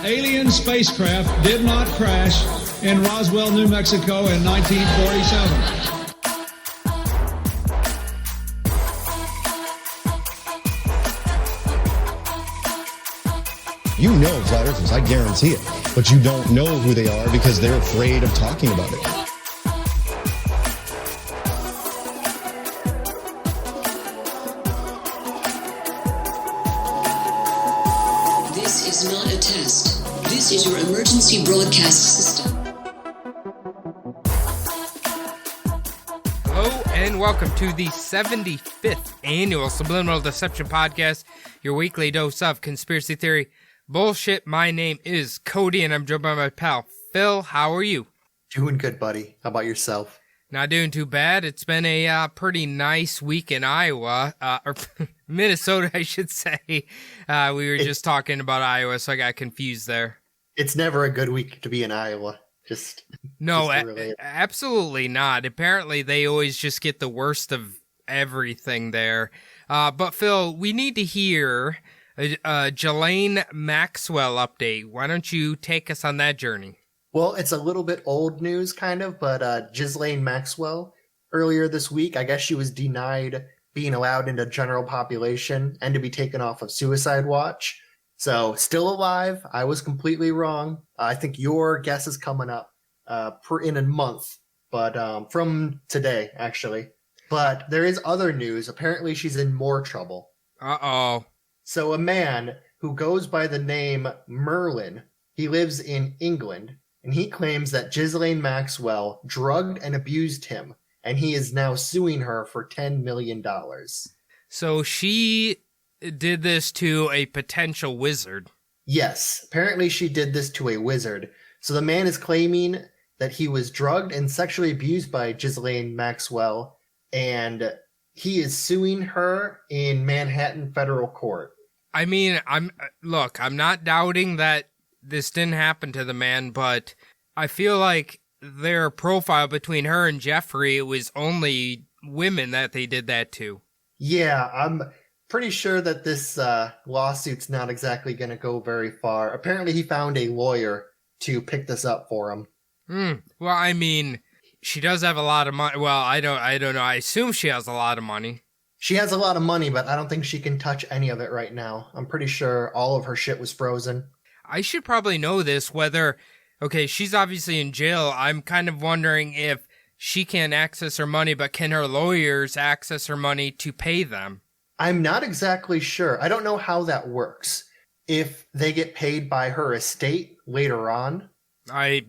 alien spacecraft did not crash in Roswell, New Mexico in 1947. You know flat earthers, I guarantee it. But you don't know who they are because they're afraid of talking about it. This is not a test. This is your emergency broadcast system. Hello and welcome to the 75th annual Subliminal Deception Podcast, your weekly dose of conspiracy theory bullshit. My name is Cody and I'm joined by my pal Phil. How are you? Doing good, buddy. How about yourself? Not doing too bad. It's been a pretty nice week in Iowa, or Minnesota, I should say. We were just talking about Iowa, so I got confused there. It's never a good week to be in Iowa. Absolutely not. Apparently, they always just get the worst of everything there. But Phil, we need to hear a Julaine Maxwell update. Why don't you take us on that journey? Well, it's a little bit old news, kind of, but Julaine Maxwell, earlier this week, I guess she was denied being allowed into general population and to be taken off of suicide watch. So, still alive. I was completely wrong. I think your guess is coming up in a month, but from today, actually. But there is other news. Apparently, she's in more trouble. Uh-oh. So a man who goes by the name Merlin, he lives in England, and he claims that Julaine Maxwell drugged and abused him, and he is now suing her for $10 million. So she did this to a potential wizard. Yes, apparently she did this to a wizard. So the man is claiming that he was drugged and sexually abused by Julaine Maxwell, and he is suing her in Manhattan federal court. I mean, I'm not doubting that this didn't happen to the man, but I feel like their profile between her and Jeffrey, it was only women that they did that to. Yeah, I'm pretty sure that this lawsuit's not exactly going to go very far. Apparently he found a lawyer to pick this up for him. Well, I mean, she does have a lot of money. Well, I don't know. I assume she has a lot of money. She has a lot of money, but I don't think she can touch any of it right now. I'm pretty sure all of her shit was frozen. I should probably know this, okay, she's obviously in jail. I'm kind of wondering if she can't access her money, but can her lawyers access her money to pay them? I'm not exactly sure. I don't know how that works. If they get paid by her estate later on. I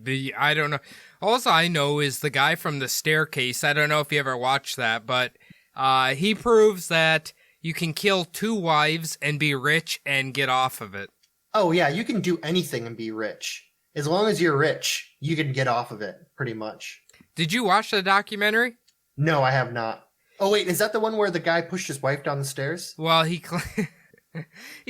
don't know. All I know is the guy from The Staircase. I don't know if you ever watched that, but he proves that you can kill 2 wives and be rich and get off of it. Oh, yeah, you can do anything and be rich. As long as you're rich, you can get off of it, pretty much. Did you watch the documentary? No, I have not. Oh, wait, is that the one where the guy pushed his wife down the stairs? Well, he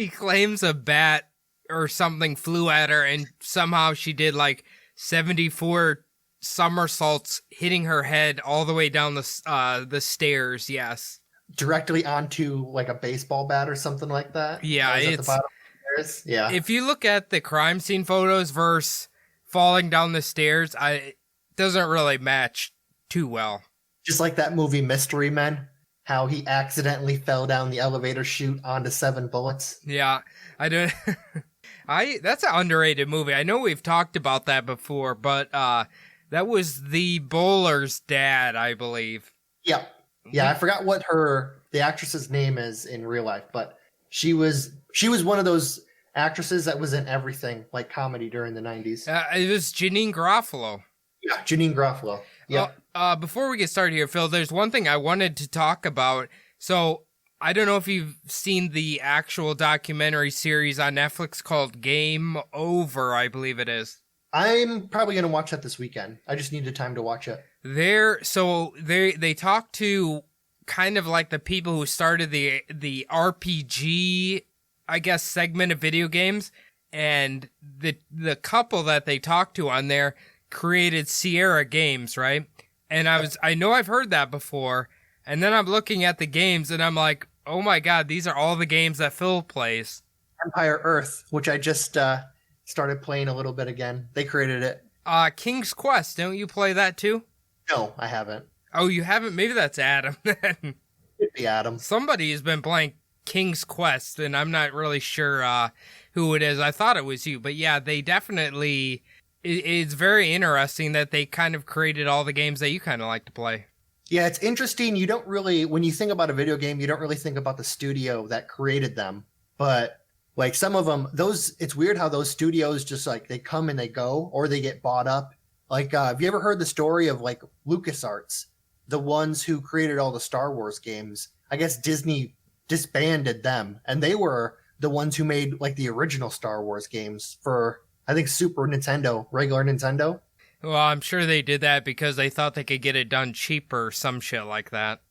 claims a bat or something flew at her, and somehow she did like 74 somersaults, hitting her head all the way down the stairs. Yes, directly onto like a baseball bat or something like that. Yeah, it's at the bottom of the stairs. Yeah. If you look at the crime scene photos versus falling down the stairs, it doesn't really match too well. Just like that movie Mystery Men, how he accidentally fell down the elevator chute onto 7 bullets. Yeah, I don't. That's an underrated movie. I know we've talked about that before, but that was the bowler's dad, I believe. Yeah. Yeah, I forgot what the actress's name is in real life, but she was one of those actresses that was in everything, like comedy during the 90s. It was Janeane Garofalo. Yeah, Janeane Garofalo. Yeah. Before we get started here, Phil, there's one thing I wanted to talk about. So, I don't know if you've seen the actual documentary series on Netflix called Game Over, I believe it is. I'm probably going to watch that this weekend. I just needed time to watch it. They talk to kind of like the people who started the RPG, I guess, segment of video games, and the couple that they talked to on there created Sierra Games, right? And I know I've heard that before, and then I'm looking at the games and I'm like, oh my god, these are all the games that Phil plays. Empire Earth, which I just started playing a little bit again. They created it. King's Quest, don't you play that too? No, I haven't. Oh, you haven't? Maybe that's Adam then. Could be Adam. Somebody has been playing King's Quest, and I'm not really sure who it is. I thought it was you, but yeah, they definitely... It's very interesting that they kind of created all the games that you kind of like to play. Yeah, it's interesting. You don't really... When you think about a video game, you don't really think about the studio that created them. But... Like some of them, it's weird how those studios just like they come and they go, or they get bought up. Like, have you ever heard the story of like LucasArts, the ones who created all the Star Wars games? I guess Disney disbanded them, and they were the ones who made like the original Star Wars games for, I think, Super Nintendo, regular Nintendo. Well, I'm sure they did that because they thought they could get it done cheaper, some shit like that.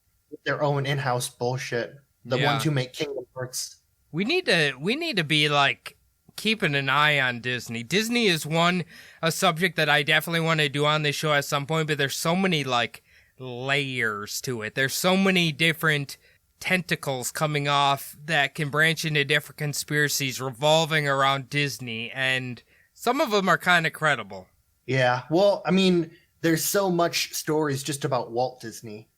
Their own in-house bullshit. The ones who make Kingdom Hearts. We need to be like keeping an eye on Disney. Disney is a subject that I definitely want to do on this show at some point, but there's so many like layers to it. There's so many different tentacles coming off that can branch into different conspiracies revolving around Disney, and some of them are kind of credible. Yeah, well, I mean, there's so much stories just about Walt Disney.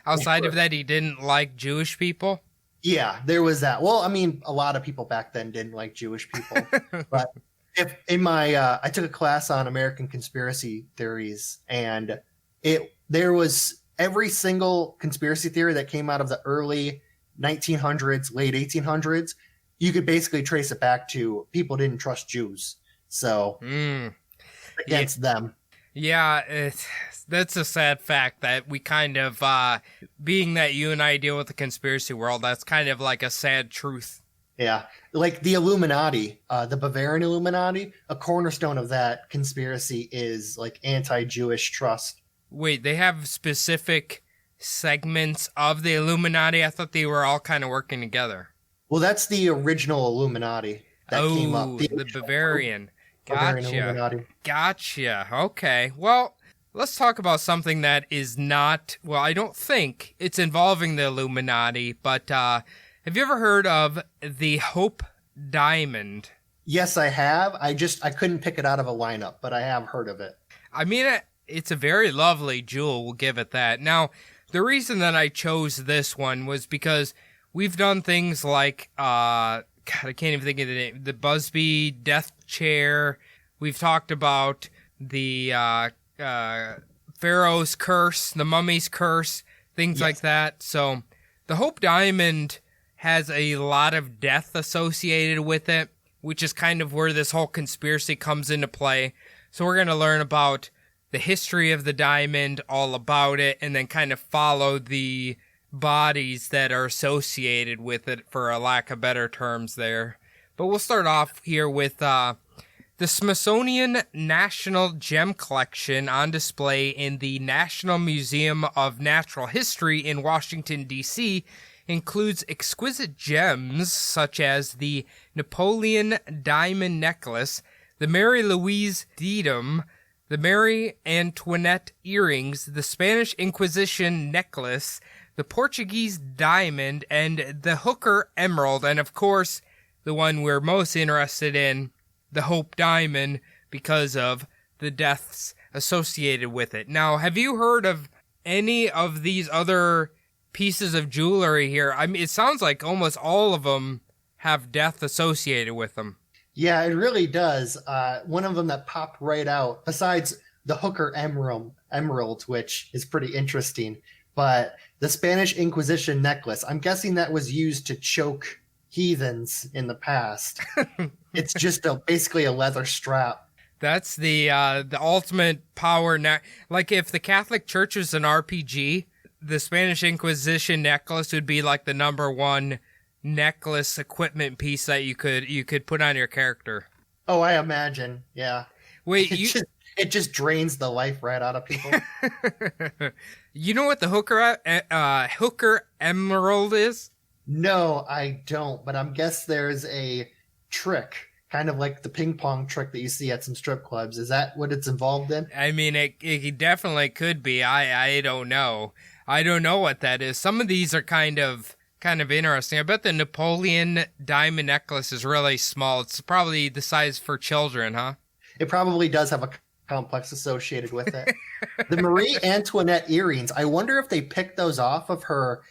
Outside of that, he didn't like Jewish people? Yeah, there was that. Well, I mean, a lot of people back then didn't like Jewish people. But I took a class on American conspiracy theories, and there was every single conspiracy theory that came out of the early 1900s, late 1800s. You could basically trace it back to people didn't trust Jews. So against them. Yeah, that's a sad fact that we kind of, being that you and I deal with the conspiracy world, that's kind of like a sad truth. Yeah, like the Illuminati, the Bavarian Illuminati, a cornerstone of that conspiracy is like anti-Jewish trust. Wait, they have specific segments of the Illuminati? I thought they were all kind of working together. Well, that's the original Illuminati that came up. The Bavarian. Gotcha. Gotcha. Okay. Well, let's talk about something that is not, well, I don't think it's involving the Illuminati, but have you ever heard of the Hope Diamond? Yes, I have. I couldn't pick it out of a lineup, but I have heard of it. I mean, it's a very lovely jewel, we'll give it that. Now, the reason that I chose this one was because we've done things like, God, I can't even think of the name, the Busby Death Chair. We've talked about the Pharaoh's Curse, the Mummy's Curse, things like that. So the Hope Diamond has a lot of death associated with it, which is kind of where this whole conspiracy comes into play. So we're going to learn about the history of the diamond, all about it, and then kind of follow the bodies that are associated with it, for a lack of better terms there. But we'll start off here with the Smithsonian National Gem Collection on display in the National Museum of Natural History in Washington, D.C., includes exquisite gems such as the Napoleon Diamond Necklace, the Mary Louise Diadem, the Mary Antoinette earrings, the Spanish Inquisition necklace, the Portuguese diamond, and the Hooker emerald, and of course, the one we're most interested in, the Hope Diamond, because of the deaths associated with it. Now, have you heard of any of these other pieces of jewelry here? I mean, it sounds like almost all of them have death associated with them. Yeah, it really does. One of them that popped right out, besides the Hooker emerald, which is pretty interesting, but the Spanish Inquisition necklace, I'm guessing that was used to choke heathens in the past. It's just basically a leather strap. That's the ultimate power. Like if the Catholic Church was an RPG, the Spanish Inquisition necklace would be like the number one necklace equipment piece that you could put on your character. Oh, I imagine. Yeah. Wait, it just drains the life right out of people. You know what the Hooker emerald is? No, I don't, but I'm guess there's a trick, kind of like the ping pong trick that you see at some strip clubs. Is that what it's involved in? I mean, it definitely could be. I don't know. I don't know what that is. Some of these are kind of kind of interesting. I bet the Napoleon diamond necklace is really small. It's probably the size for children, huh? It probably does have a complex associated with it. The Marie Antoinette earrings, I wonder if they picked those off of her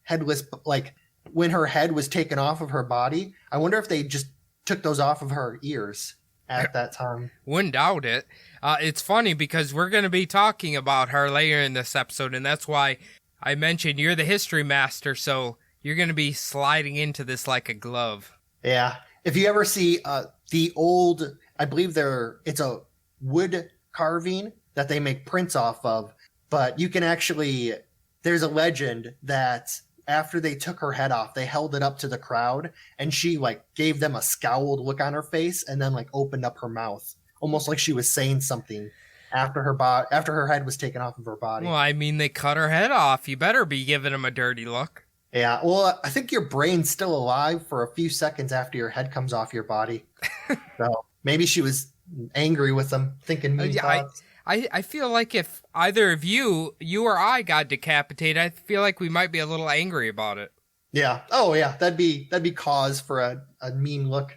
headless, like when her head was taken off of her body. I wonder if they just took those off of her ears at that time. Wouldn't doubt it. It's funny because we're going to be talking about her later in this episode, and that's why I mentioned you're the history master, so you're going to be sliding into this like a glove. Yeah. If you ever see the old, I believe it's a wood carving that they make prints off of, but you can actually, there's a legend that after they took her head off, they held it up to the crowd and she like gave them a scowled look on her face and then like opened up her mouth, almost like she was saying something after her head was taken off of her body. Well, I mean, they cut her head off. You better be giving them a dirty look. Yeah, well, I think your brain's still alive for a few seconds after your head comes off your body. So maybe she was angry with them, thinking mean thoughts. I feel like if either of you or I got decapitated, I feel like we might be a little angry about it. Yeah. Oh, yeah. That'd be cause for a mean look.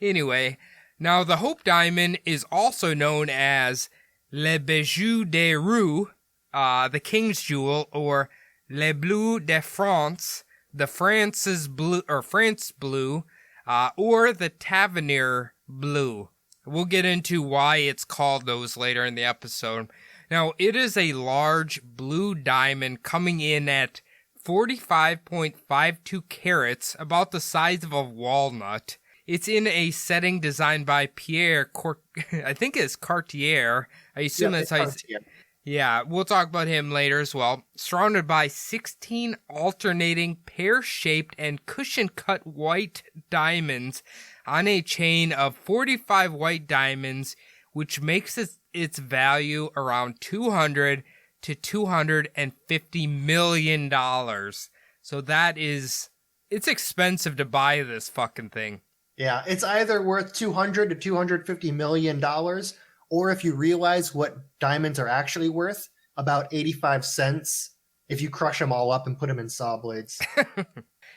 Anyway, now the Hope Diamond is also known as Le Bijou des Roux, the King's Jewel, or Le Bleu de France, the France Blue, or the Tavernier Blue. We'll get into why it's called those later in the episode. Now, it is a large blue diamond coming in at 45.52 carats, about the size of a walnut. It's in a setting designed by I think it's Cartier. I assume that's how you... Yeah, we'll talk about him later as well. Surrounded by 16 alternating pear-shaped and cushion-cut white diamonds on a chain of 45 white diamonds, which makes its value around $200 to $250 million. So it's expensive to buy this fucking thing. Yeah, it's either worth $200 to $250 million, or if you realize what diamonds are actually worth, about 85 cents if you crush them all up and put them in saw blades.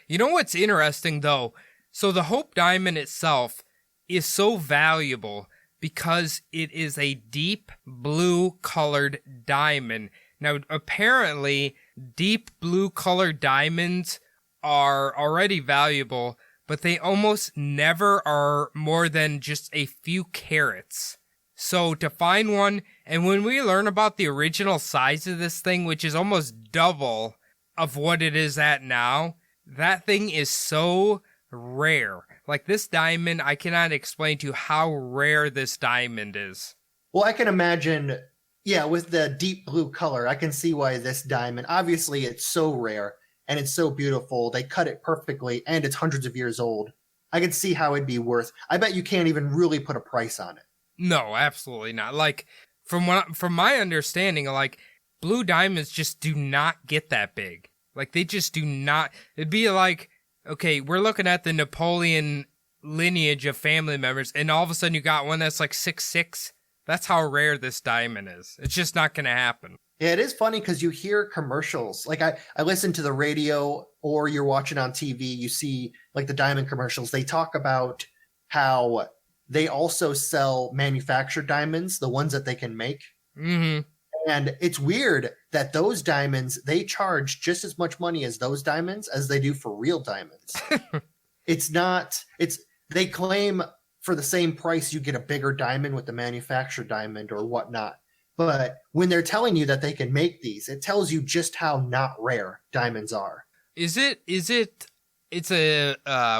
You know what's interesting, though? So the Hope Diamond itself is so valuable because it is a deep blue colored diamond. Now, apparently, deep blue colored diamonds are already valuable, but they almost never are more than just a few carats. So to find one, and when we learn about the original size of this thing, which is almost double of what it is at now, that thing is so rare. Like this diamond, I cannot explain to you how rare this diamond is. Well, I can imagine, yeah, with the deep blue color, I can see why this diamond, obviously it's so rare and it's so beautiful. They cut it perfectly and it's hundreds of years old. I can see how it'd be worth. I bet you can't even really put a price on it. No, absolutely not. Like from my understanding, like blue diamonds just do not get that big. Like they just do not. It'd be like, okay, we're looking at the Napoleon lineage of family members, and all of a sudden you got one that's like 6'6". That's how rare this diamond is. It's just not going to happen. Yeah, it is funny because you hear commercials. Like I listen to the radio or you're watching on TV, you see like the diamond commercials. They talk about how they also sell manufactured diamonds, the ones that they can make. Mm-hmm. And it's weird that those diamonds, they charge just as much money as those diamonds as they do for real diamonds. They claim for the same price you get a bigger diamond with the manufactured diamond or whatnot. But when they're telling you that they can make these, it tells you just how not rare diamonds are. It's a,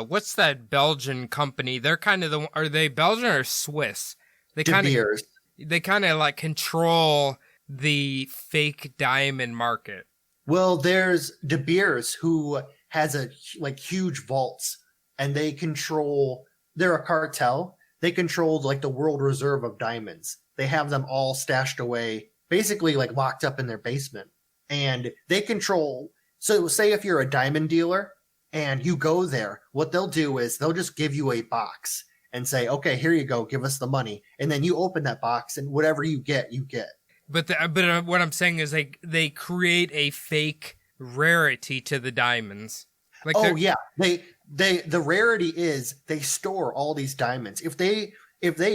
what's that Belgian company? They're kind of are they Belgian or Swiss? They kind of like control the fake diamond market. Well, there's De Beers who has huge vaults, and they're a cartel. They control like the world reserve of diamonds. They have them all stashed away, basically like locked up in their basement. And they control, so say if you're a diamond dealer and you go there, what they'll do is they'll just give you a box and say, okay, here you go, give us the money. And then you open that box and whatever you get, you get. But what I'm saying is they create a fake rarity to the diamonds. Like Oh yeah, the rarity is they store all these diamonds. If they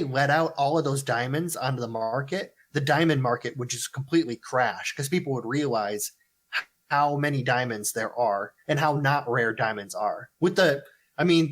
let out all of those diamonds onto the market, the diamond market would just completely crash because people would realize how many diamonds there are and how not rare diamonds are.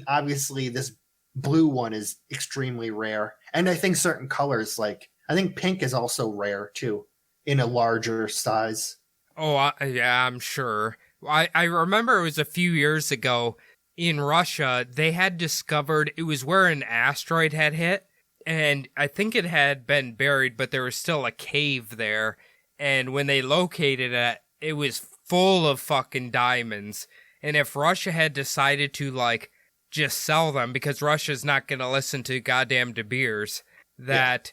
Obviously this blue one is extremely rare, and I think certain colors, like I think pink, is also rare too, in a larger size. Oh, yeah, I'm sure. I remember it was a few years ago in Russia, they had discovered it was where an asteroid had hit, and I think it had been buried, but there was still a cave there. And when they located it, it was full of fucking diamonds. And if Russia had decided to, like, just sell them, because Russia's not going to listen to goddamn De Beers, that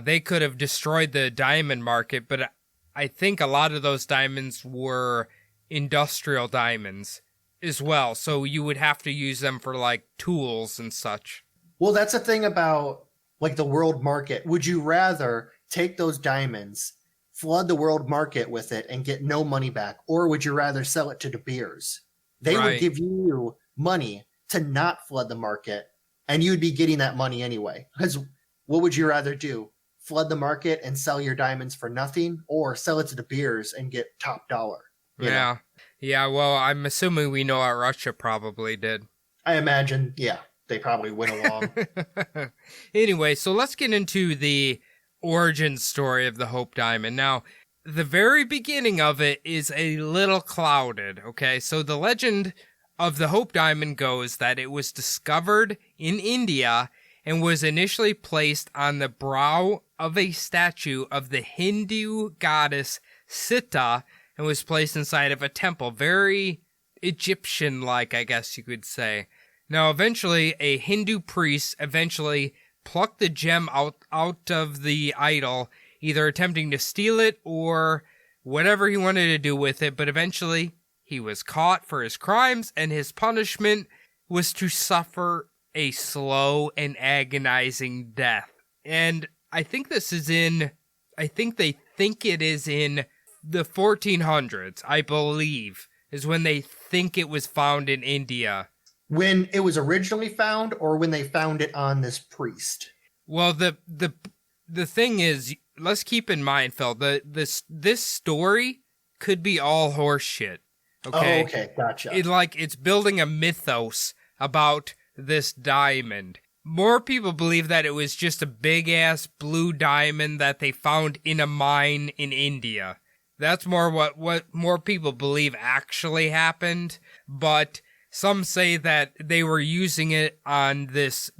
they could have destroyed the diamond market. But I think a lot of those diamonds were industrial diamonds as well, so you would have to use them for like tools and such. Well, that's the thing about like the world market. Would you rather take those diamonds, flood the world market with it, and get no money back, or would you rather sell it to De Beers? They would give you money to not flood the market, and you'd be getting that money anyway. Because what would you rather do? Flood the market and sell your diamonds for nothing, or sell it to De Beers and get top dollar? Yeah. Yeah, well, I'm assuming we know what Russia probably did. I imagine, yeah, they probably went along. Anyway, so let's get into the origin story of the Hope Diamond. Now, the very beginning of it is a little clouded, okay? So the legend of the Hope Diamond goes that it was discovered in India and was initially placed on the brow of a statue of the Hindu goddess Sita, and was placed inside of a temple. Very Egyptian-like, I guess you could say. Now, eventually, a Hindu priest plucked the gem out of the idol, either attempting to steal it or whatever he wanted to do with it, but eventually he was caught for his crimes, and his punishment was to suffer a slow and agonizing death. And I think it is in the 1400s, I believe, is when they think it was found in India. When it was originally found, or when they found it on this priest? Well, the thing is, let's keep in mind, Phil, this story could be all horse shit. Okay? Oh, okay, gotcha. It's building a mythos about this diamond. More people believe that it was just a big-ass blue diamond that they found in a mine in India. That's more what more people believe actually happened, but some say that they were using it on this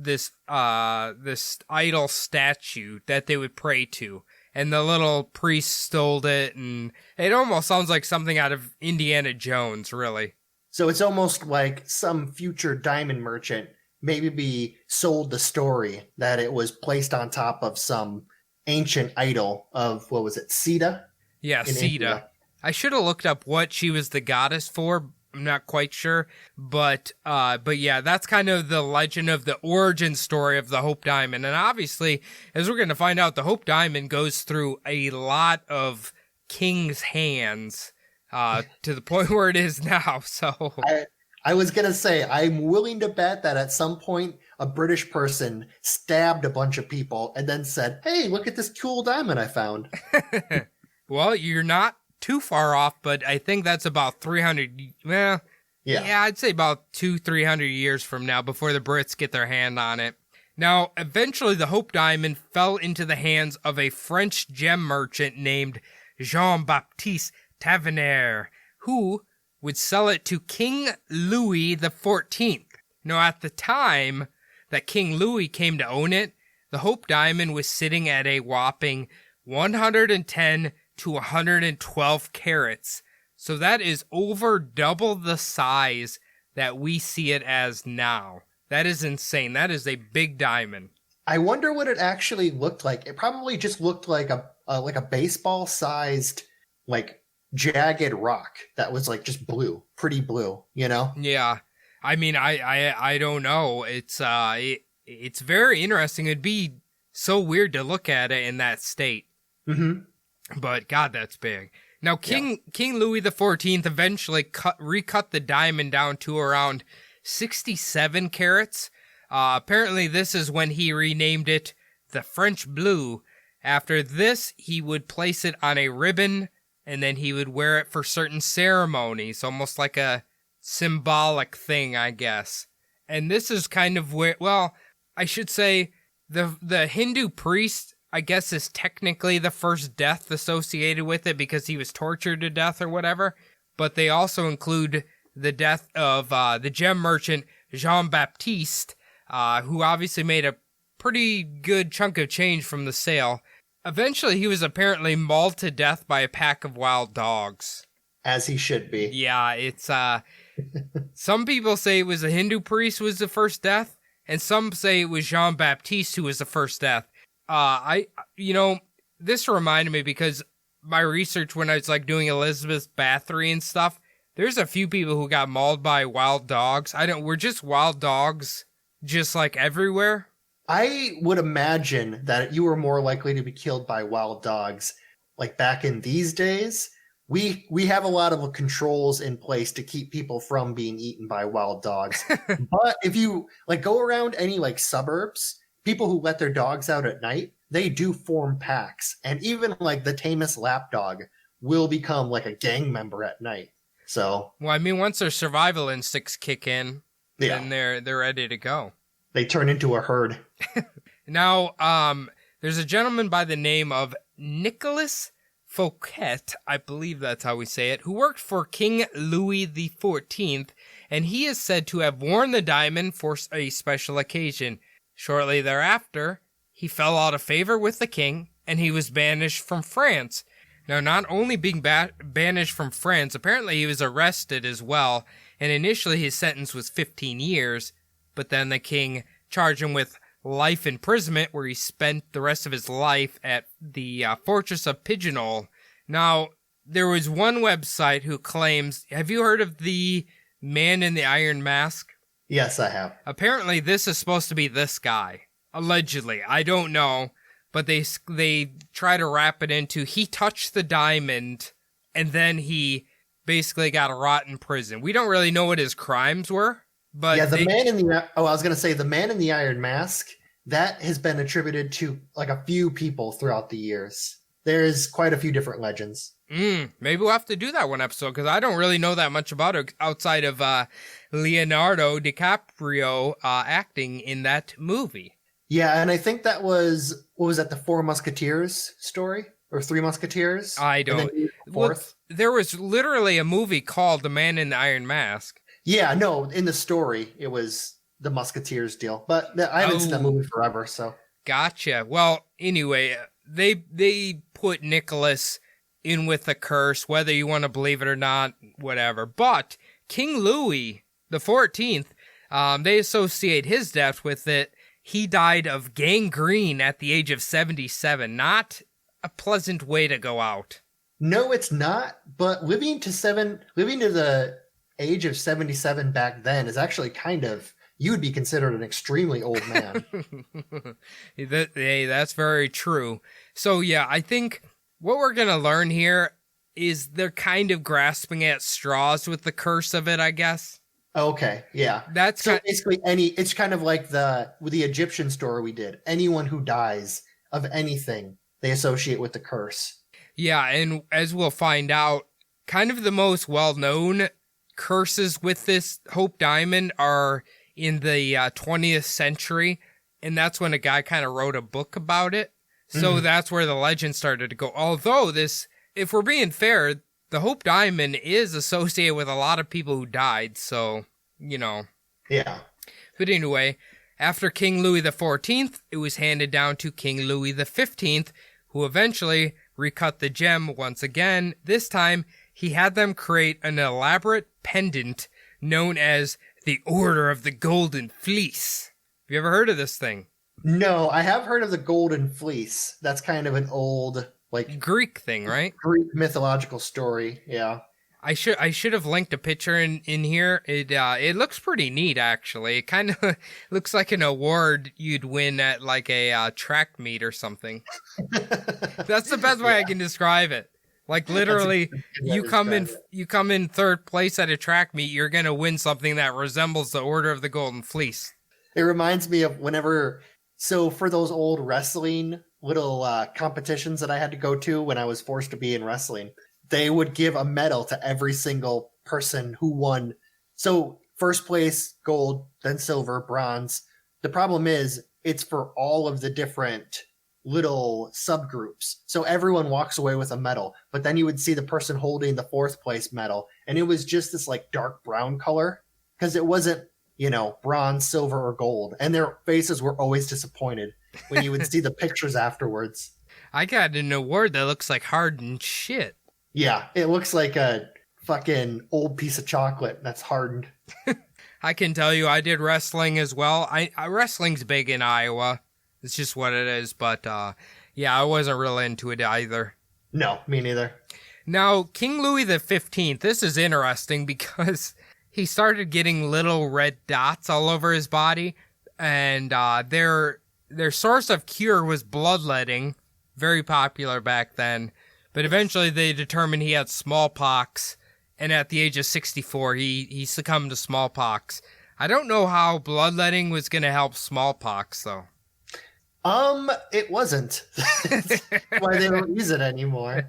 idol statue that they would pray to, and the little priest stole it, and it almost sounds like something out of Indiana Jones, really. So it's almost like some future diamond merchant maybe sold the story that it was placed on top of some ancient idol of, what was it, Sita? Yeah, Sita. I should have looked up what she was the goddess for. I'm not quite sure, but yeah, that's kind of the legend of the origin story of the Hope Diamond. And obviously, as we're going to find out, the Hope Diamond goes through a lot of kings' hands to the point where it is now. So I was going to say, I'm willing to bet that at some point a British person stabbed a bunch of people and then said, "Hey, look at this cool diamond I found." Well, you're not too far off, but I think that's about 300. Well, yeah, I'd say about 200-300 years from now before the Brits get their hand on it. Now, eventually, the Hope Diamond fell into the hands of a French gem merchant named Jean-Baptiste Tavernier, who would sell it to King Louis XIV. Now, at the time that King Louis came to own it, the Hope Diamond was sitting at a whopping 110 to 112 carats. So that is over double the size that we see it as now. That is insane. That is a big diamond. I wonder what it actually looked like. It probably just looked like a baseball-sized, like, jagged rock that was like just blue, pretty blue, you know? Yeah. I mean, I don't know. It's very interesting. It'd be so weird to look at it in that state. Mm-hmm. But God, that's big. Now, King Louis XIV eventually recut the diamond down to around 67 carats. Apparently, this is when he renamed it the French Blue. After this, he would place it on a ribbon, and then he would wear it for certain ceremonies, almost like a symbolic thing, I guess. And this is kind of where, well, I should say, the Hindu priest, I guess, is technically the first death associated with it because he was tortured to death or whatever. But they also include the death of the gem merchant Jean-Baptiste, who obviously made a pretty good chunk of change from the sale. Eventually, he was apparently mauled to death by a pack of wild dogs. As he should be. Yeah, it's, some people say it was a Hindu priest who was the first death, and some say it was Jean-Baptiste who was the first death. This reminded me because my research when I was, like, doing Elizabeth Bathory and stuff, there's a few people who got mauled by wild dogs. Were just wild dogs just, like, everywhere? I would imagine that you were more likely to be killed by wild dogs. Like back in these days, we have a lot of controls in place to keep people from being eaten by wild dogs. But if you like go around any like suburbs, people who let their dogs out at night, they do form packs. And even like the tamest lapdog will become like a gang member at night. So, well, I mean, once their survival instincts kick in, then they're ready to go. They turn into a herd. Now, there's a gentleman by the name of Nicholas Fouquet, I believe that's how we say it, who worked for King Louis XIV, and he is said to have worn the diamond for a special occasion. Shortly thereafter, he fell out of favor with the king, and he was banished from France. Now, not only being banished from France, apparently he was arrested as well, and initially his sentence was 15 years, but then the king charged him with life imprisonment, where he spent the rest of his life at the fortress of Pigeonhole. Now, there was one website who claims, have you heard of the Man in the Iron Mask? Yes, I have. Apparently, this is supposed to be this guy. Allegedly. I don't know. But they try to wrap it into, he touched the diamond, and then he basically got a rot in prison. We don't really know what his crimes were. But yeah, the Man in the Iron Mask, that has been attributed to like a few people throughout the years. There's quite a few different legends. Maybe we'll have to do that one episode, because I don't really know that much about it outside of Leonardo DiCaprio acting in that movie. Yeah, and I think that was, what was that, the Four Musketeers story? Or Three Musketeers? I don't. Well, there was literally a movie called The Man in the Iron Mask. Yeah, no, in the story, it was the Musketeers deal. But I haven't seen that movie forever, so. Gotcha. Well, anyway, they put Nicholas in with the curse, whether you want to believe it or not, whatever. But King Louis XIV, they associate his death with it. He died of gangrene at the age of 77. Not a pleasant way to go out. No, it's not. But living to the age of 77 back then is actually kind of, you would be considered an extremely old man. Hey, that's very true. So yeah, I think what we're going to learn here is they're kind of grasping at straws with the curse of it, I guess. Okay, yeah. That's so basically it's kind of like with the Egyptian story we did. Anyone who dies of anything, they associate with the curse. Yeah, and as we'll find out, kind of the most well-known curses with this Hope Diamond are in the 20th century, and that's when a guy kind of wrote a book about it. So that's where the legend started to go. Although this, if we're being fair, the Hope Diamond is associated with a lot of people who died, so, you know. Yeah. But anyway, after King Louis XIV, it was handed down to King Louis XV, who eventually recut the gem once again. This time, he had them create an elaborate pendant known as the Order of the Golden Fleece. Have you ever heard of this thing? No, I have heard of the Golden Fleece. That's kind of an old, like, Greek thing, right? Greek mythological story, yeah. I should have linked a picture in here. It looks pretty neat, actually. It kind of looks like an award you'd win at like a track meet or something. That's the best way I can describe it. Like literally, you come you come in third place at a track meet, you're gonna win something that resembles the Order of the Golden Fleece. It reminds me of so for those old wrestling little competitions that I had to go to when I was forced to be in wrestling, they would give a medal to every single person who won. So first place, gold, then silver, bronze. The problem is it's for all of the different little subgroups. So everyone walks away with a medal, but then you would see the person holding the fourth place medal, and it was just this like dark brown color because it wasn't, bronze, silver, or gold. And their faces were always disappointed when you would see the pictures afterwards. I got an award that looks like hardened shit. Yeah, it looks like a fucking old piece of chocolate that's hardened. I can tell you I did wrestling as well. Wrestling's big in Iowa. It's just what it is, but yeah, I wasn't really into it either. No, me neither. Now, King Louis XV, this is interesting because he started getting little red dots all over his body, and their source of cure was bloodletting, very popular back then, but eventually they determined he had smallpox, and at the age of 64, he succumbed to smallpox. I don't know how bloodletting was going to help smallpox, though. It wasn't. That's why they don't use it anymore.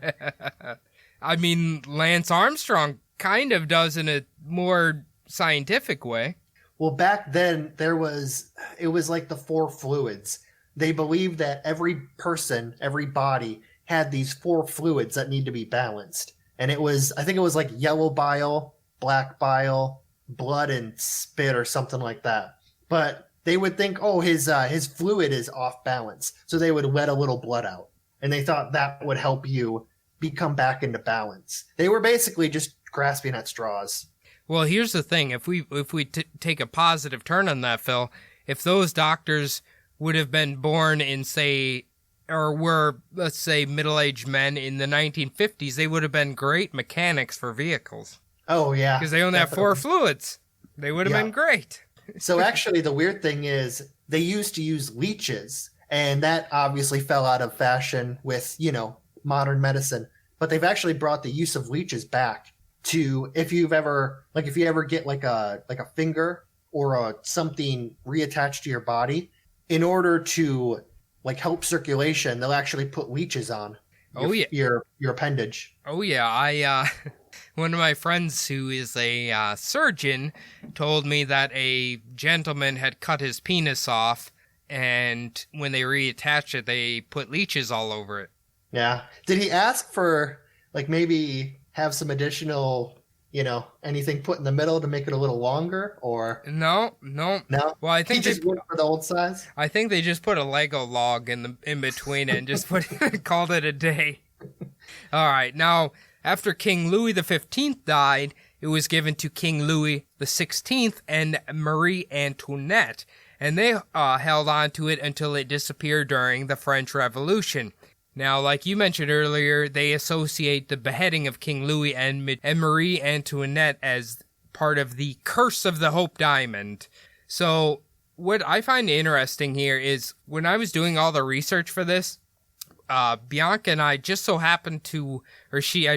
I mean, Lance Armstrong kind of does in a more scientific way. Well, back then it was like the four fluids. They believed that every person, every body had these four fluids that need to be balanced. And I think it was like yellow bile, black bile, blood, and spit or something like that. But they would think, oh, his fluid is off balance. So they would let a little blood out. And they thought that would help you come back into balance. They were basically just grasping at straws. Well, here's the thing. If we take a positive turn on that, Phil, if those doctors would have been born in, say, or were, let's say, middle-aged men in the 1950s, they would have been great mechanics for vehicles. Oh, yeah. Because they only have four fluids. They would have been great. So actually, the weird thing is they used to use leeches, and that obviously fell out of fashion with, modern medicine. But they've actually brought the use of leeches back to if you ever get like a finger or something reattached to your body, in order to like help circulation, they'll actually put leeches on your appendage. Oh yeah, one of my friends who is a surgeon told me that a gentleman had cut his penis off, and when they reattached it, they put leeches all over it. Yeah. Did he ask for like maybe have some additional, anything put in the middle to make it a little longer, or no? Well, I think he just went for the old size. I think they just put a Lego log in between it and just called it a day. All right, now after King Louis XV died, it was given to King Louis XVI and Marie Antoinette, and they held on to it until it disappeared during the French Revolution. Now, like you mentioned earlier, they associate the beheading of King Louis and Marie Antoinette as part of the curse of the Hope Diamond. So, what I find interesting here is when I was doing all the research for this, Bianca and I just so happened to, or she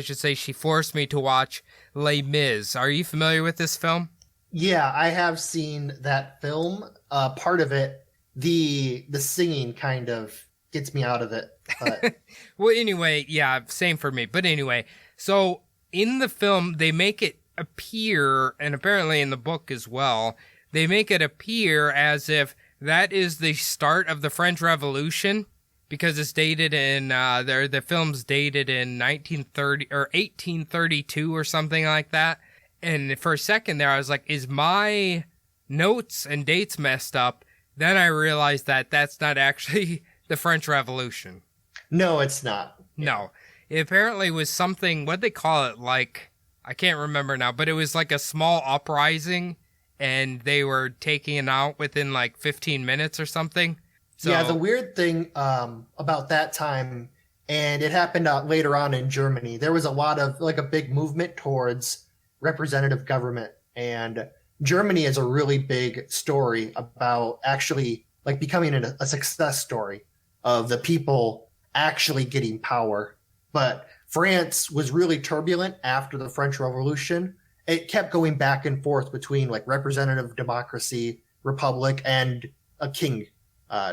forced me to watch Les Mis. Are you familiar with this film? Yeah, I have seen that film. Part of it, the singing kind of gets me out of it. But well, anyway, yeah, same for me. But anyway, so in the film, they make it appear, and apparently in the book as well, they make it appear as if that is the start of the French Revolution, because it's dated in, the film's dated in 1930 or 1832 or something like that. And for a second there, I was like, is my notes and dates messed up? Then I realized that that's not actually the French Revolution. No, it's not. No. It apparently was something, what'd they call it? Like, I can't remember now, but it was like a small uprising, and they were taking it out within like 15 minutes or something. So, yeah, the weird thing about that time, and it happened later on in Germany, there was a lot of, like a big movement towards representative government. And Germany is a really big story about actually like becoming a success story of the people actually getting power. But France was really turbulent after the French Revolution. It kept going back and forth between like representative democracy, republic, and a king.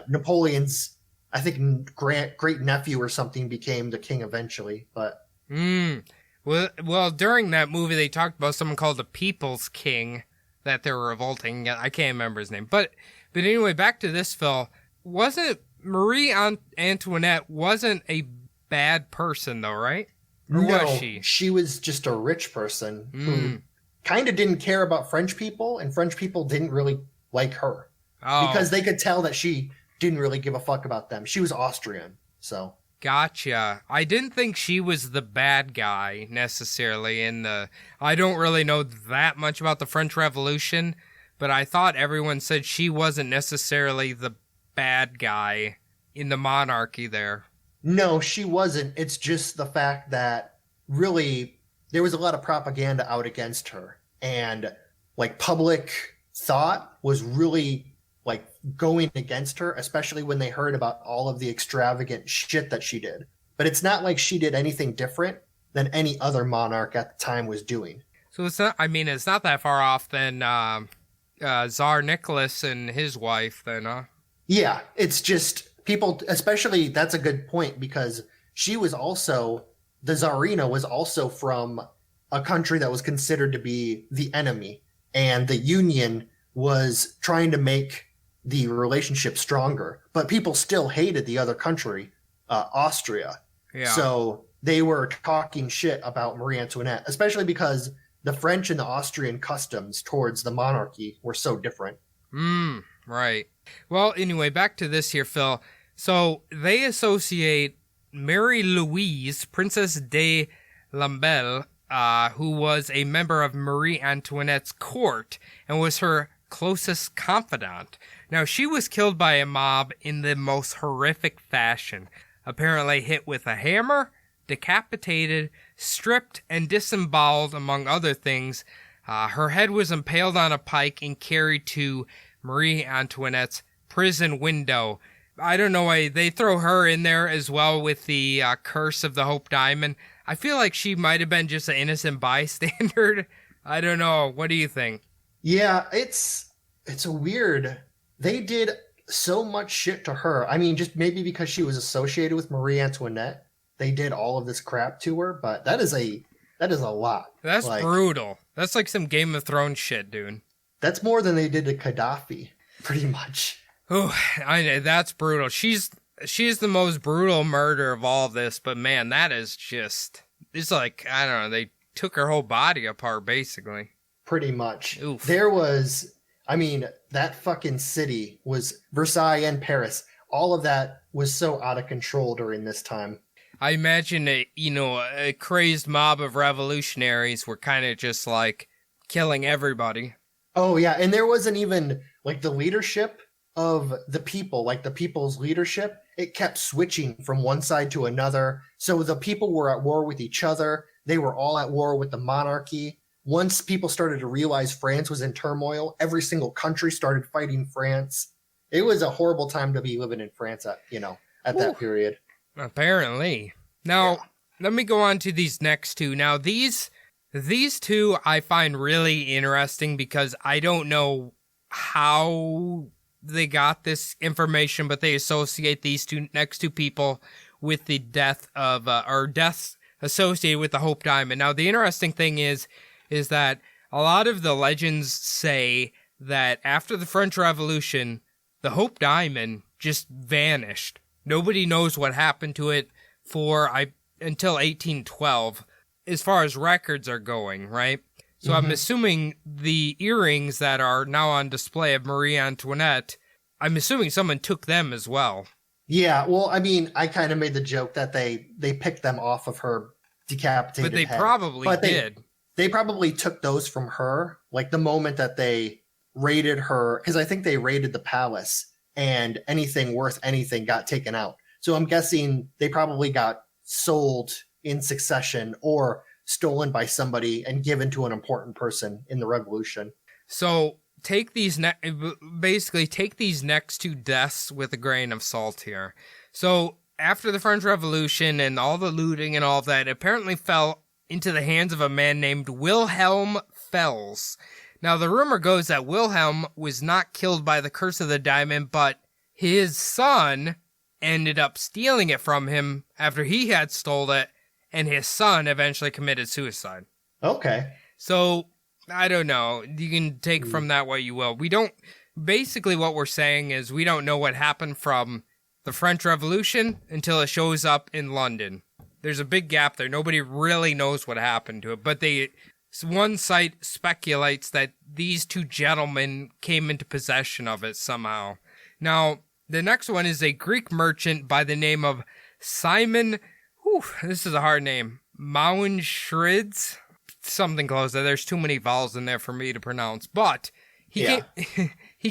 Napoleon's, I think, great nephew or something became the king eventually. But well, during that movie, they talked about someone called the People's King that they were revolting. I can't remember his name. But anyway, back to this, Phil. Wasn't Marie Antoinette wasn't a bad person, though, right? Or no, was she? She was just a rich person who kind of didn't care about French people, and French people didn't really like her because they could tell that she didn't really give a fuck about them. She was Austrian, so. Gotcha. I didn't think she was the bad guy necessarily I don't really know that much about the French Revolution, but I thought everyone said she wasn't necessarily the bad guy in the monarchy there. No, she wasn't. It's just the fact that really there was a lot of propaganda out against her, and like public thought was really like going against her, especially when they heard about all of the extravagant shit that she did. But it's not like she did anything different than any other monarch at the time was doing. So it's not that far off than Tsar Nicholas and his wife then, huh? Yeah, it's just people, especially that's a good point because she was also, the Tsarina was also from a country that was considered to be the enemy. And the Union was trying to make the relationship stronger, but people still hated the other country, Austria. Yeah. So they were talking shit about Marie Antoinette, especially because the French and the Austrian customs towards the monarchy were so different. Right. Well, anyway, back to this here, Phil. So they associate Mary Louise, Princess de Lamballe, who was a member of Marie Antoinette's court and was her closest confidant. Now, she was killed by a mob in the most horrific fashion, apparently hit with a hammer, decapitated, stripped, and disemboweled, among other things. Her head was impaled on a pike and carried to Marie Antoinette's prison window. I don't know why they throw her in there as well with the curse of the Hope Diamond. I feel like she might have been just an innocent bystander. I don't know. What do you think? Yeah, it's a weird. They did so much shit to her. I mean, just maybe because she was associated with Marie Antoinette, they did all of this crap to her. But that is a lot. That's like, brutal. That's like some Game of Thrones shit, dude. That's more than they did to Gaddafi, pretty much. Oh, I know, that's brutal. She's the most brutal murder of all of this, but man, that is just, it's like, I don't know, they took her whole body apart, basically. Pretty much. Oof. There was, I mean, that fucking city was Versailles and Paris. All of that was so out of control during this time. I imagine a crazed mob of revolutionaries were kind of just like killing everybody. Oh yeah, and there wasn't even like the leadership of the people, like the people's leadership. It kept switching from one side to another. So the people were at war with each other. They were all at war with the monarchy. Once people started to realize France was in turmoil, every single country started fighting France. It was a horrible time to be living in France at that period. Apparently. Now, Let me go on to these next two. Now, these two I find really interesting because I don't know how they got this information, but they associate these next two people with the death of, or deaths associated with the Hope Diamond. Now, the interesting thing is that a lot of the legends say that after the French Revolution, the Hope Diamond just vanished. Nobody knows what happened to it until 1812, as far as records are going, right? So I'm assuming the earrings that are now on display of Marie Antoinette, I'm assuming someone took them as well. Yeah, well, I mean, I kind of made the joke that they picked them off of her decapitated But they head. probably did. They probably took those from her, like the moment that they raided her, because I think they raided the palace, and anything worth anything got taken out. So I'm guessing they probably got sold in succession or stolen by somebody and given to an important person in the revolution. So take these next two deaths with a grain of salt here. So after the French Revolution and all the looting and all of that, it apparently fell into the hands of a man named Wilhelm Fels. Now, the rumor goes that Wilhelm was not killed by the curse of the diamond, but his son ended up stealing it from him after he had stole it, and his son eventually committed suicide. Okay. So, I don't know. You can take from that what you will. Basically what we're saying is we don't know what happened from the French Revolution until it shows up in London. There's a big gap there. Nobody really knows what happened to it, but one site speculates that these two gentlemen came into possession of it somehow. Now, the next one is a Greek merchant by the name of Simon, this is a hard name, Mountshrids, something close there. There's too many vowels in there for me to pronounce, but he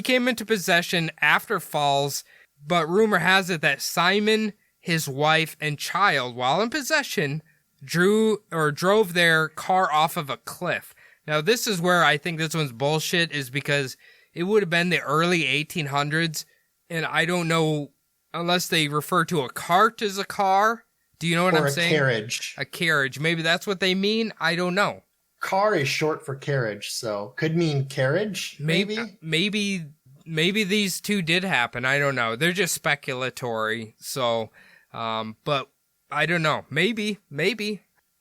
came into possession after Falls, but rumor has it that Simon, his wife, and child, while in possession, drove their car off of a cliff. Now, this is where I think this one's bullshit, is because it would have been the early 1800s, and I don't know, unless they refer to a cart as a car. Do you know what I'm saying? Or a carriage. A carriage. Maybe that's what they mean. I don't know. Car is short for carriage, so could mean carriage, maybe? Maybe these two did happen. I don't know. They're just speculatory, so, but I don't know. Maybe.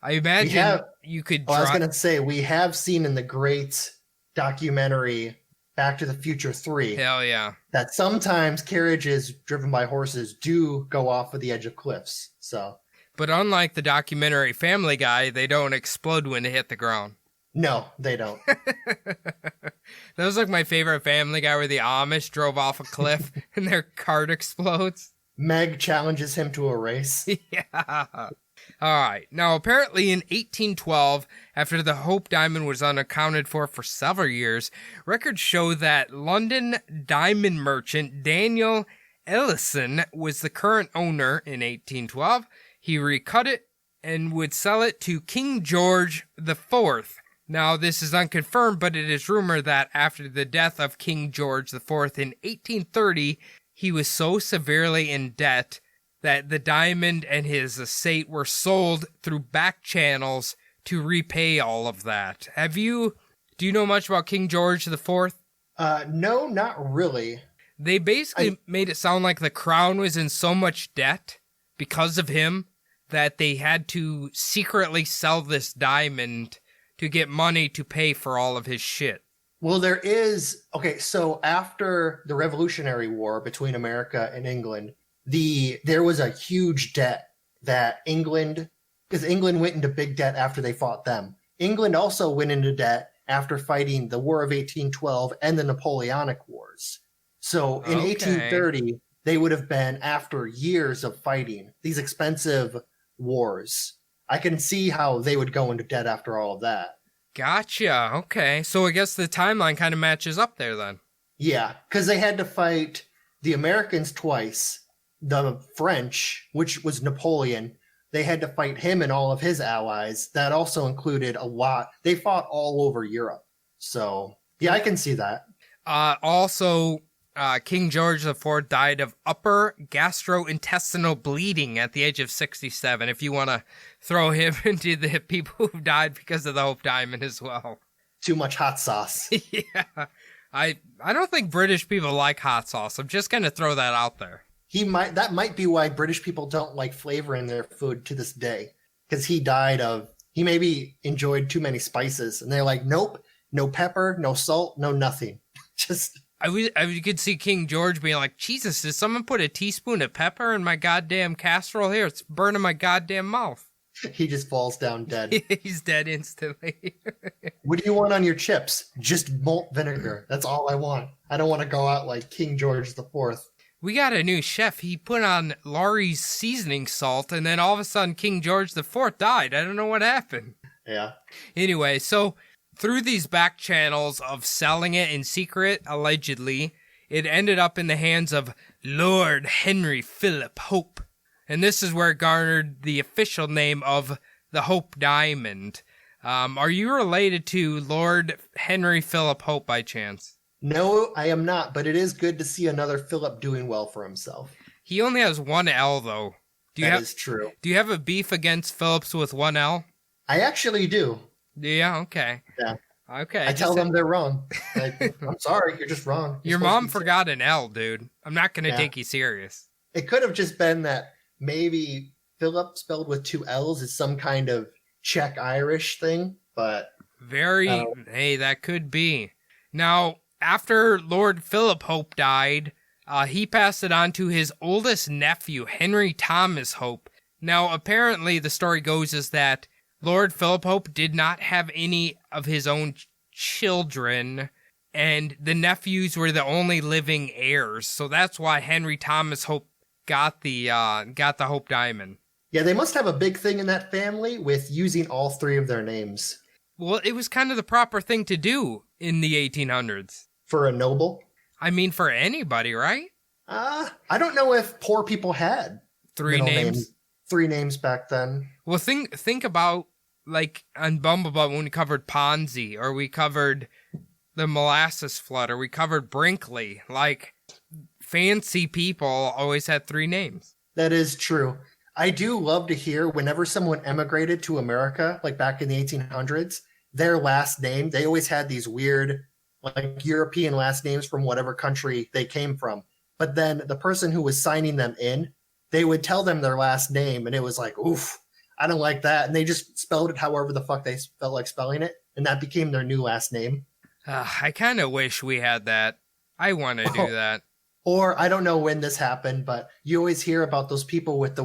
I imagine you could I was going to say, we have seen in the great documentary Back to the Future 3. Hell yeah. That sometimes carriages driven by horses do go off of the edge of cliffs. So, but unlike the documentary Family Guy, they don't explode when they hit the ground. No, they don't. That was like my favorite Family Guy, where the Amish drove off a cliff and their cart explodes. Meg challenges him to a race. Yeah. All right. Now, apparently in 1812, after the Hope Diamond was unaccounted for several years, records show that London diamond merchant Daniel Ellison was the current owner in 1812. He recut it and would sell it to King George IV. Now, this is unconfirmed, but it is rumored that after the death of King George IV in 1830, he was so severely in debt that the diamond and his estate were sold through back channels to repay all of that. Do you know much about King George IV? No, not really. They basically made it sound like the crown was in so much debt because of him that they had to secretly sell this diamond to get money to pay for all of his shit. Well, so after the Revolutionary War between America and England, there was a huge debt that because England went into big debt after they fought them. England also went into debt after fighting the War of 1812 and the Napoleonic Wars. So in 1830, they would have been after years of fighting these expensive wars. I can see how they would go into debt after all of that. Gotcha. Okay. So I guess the timeline kind of matches up there then. Yeah, because they had to fight the Americans twice, the French, which was Napoleon. They had to fight him and all of his allies. That also included a lot. They fought all over Europe. So, yeah, I can see that. King George IV died of upper gastrointestinal bleeding at the age of 67, if you want to throw him into the people who died because of the Hope Diamond as well. Too much hot sauce. Yeah. I don't think British people like hot sauce. I'm just going to throw that out there. That might be why British people don't like flavor in their food to this day. Because he maybe enjoyed too many spices. And they're like, nope, no pepper, no salt, no nothing. Just... I could see King George being like, Jesus, did someone put a teaspoon of pepper in my goddamn casserole here? It's burning my goddamn mouth. He just falls down dead. He's dead instantly. What do you want on your chips? Just malt vinegar. That's all I want. I don't want to go out like King George IV. We got a new chef. He put on Laurie's seasoning salt, and then all of a sudden King George IV died. I don't know what happened. Yeah. Anyway, so through these back channels of selling it in secret, allegedly, it ended up in the hands of Lord Henry Philip Hope. And this is where it garnered the official name of the Hope Diamond. Are you related to Lord Henry Philip Hope by chance? No, I am not, but it is good to see another Philip doing well for himself. He only has one L, though. That is true. Do you have a beef against Phillips with one L? I actually do. Yeah, okay. Yeah. Okay. I tell them they're wrong. I'm sorry, you're just wrong. Your mom forgot an L, dude. I'm not going to take you serious. It could have just been that maybe Philip spelled with 2 L's is some kind of Czech Irish thing, but... Hey, that could be. Now, after Lord Philip Hope died, he passed it on to his oldest nephew, Henry Thomas Hope. Now, apparently, the story goes is that Lord Philip Hope did not have any of his own children, and the nephews were the only living heirs. So that's why Henry Thomas Hope got the Hope Diamond. Yeah, they must have a big thing in that family with using all 3 of their names. Well, it was kind of the proper thing to do in the 1800s. For a noble? I mean, for anybody, right? I don't know if poor people had 3 names. 3 names back then. Well, think about, like, on Bumblebutt when we covered Ponzi, or we covered the molasses flood, or we covered Brinkley. Like, fancy people always had 3 names. That is true. I do love to hear whenever someone emigrated to America, like back in the 1800s, their last name, they always had these weird, like, European last names from whatever country they came from. But then the person who was signing them in, they would tell them their last name, and it was like, oof, I don't like that. And they just spelled it however the fuck they felt like spelling it, and that became their new last name. I kind of wish we had that. I want to do that. Or I don't know when this happened, but you always hear about those people with the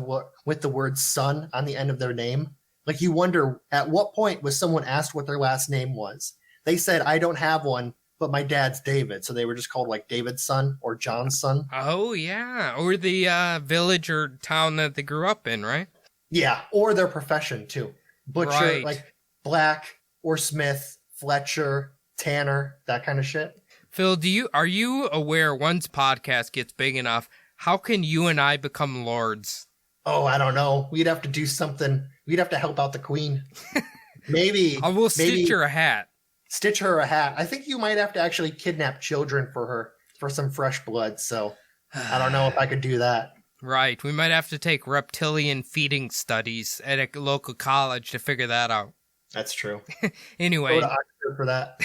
word son on the end of their name. Like, you wonder, at what point was someone asked what their last name was? They said, I don't have one, but my dad's David. So they were just called like David's son or John's son. Oh, yeah. Or the village or town that they grew up in, right? Yeah. Or their profession too. Butcher, right. Like Black or Smith, Fletcher, Tanner, that kind of shit. Phil, are you aware once podcast gets big enough, how can you and I become lords? Oh, I don't know. We'd have to do something. We'd have to help out the queen. Maybe. I will stitch her a hat. Stitch her a hat. I think you might have to actually kidnap children for her, for some fresh blood. So I don't know if I could do that. Right. We might have to take reptilian feeding studies at a local college to figure that out. That's true. Anyway. Go to Oxford for that.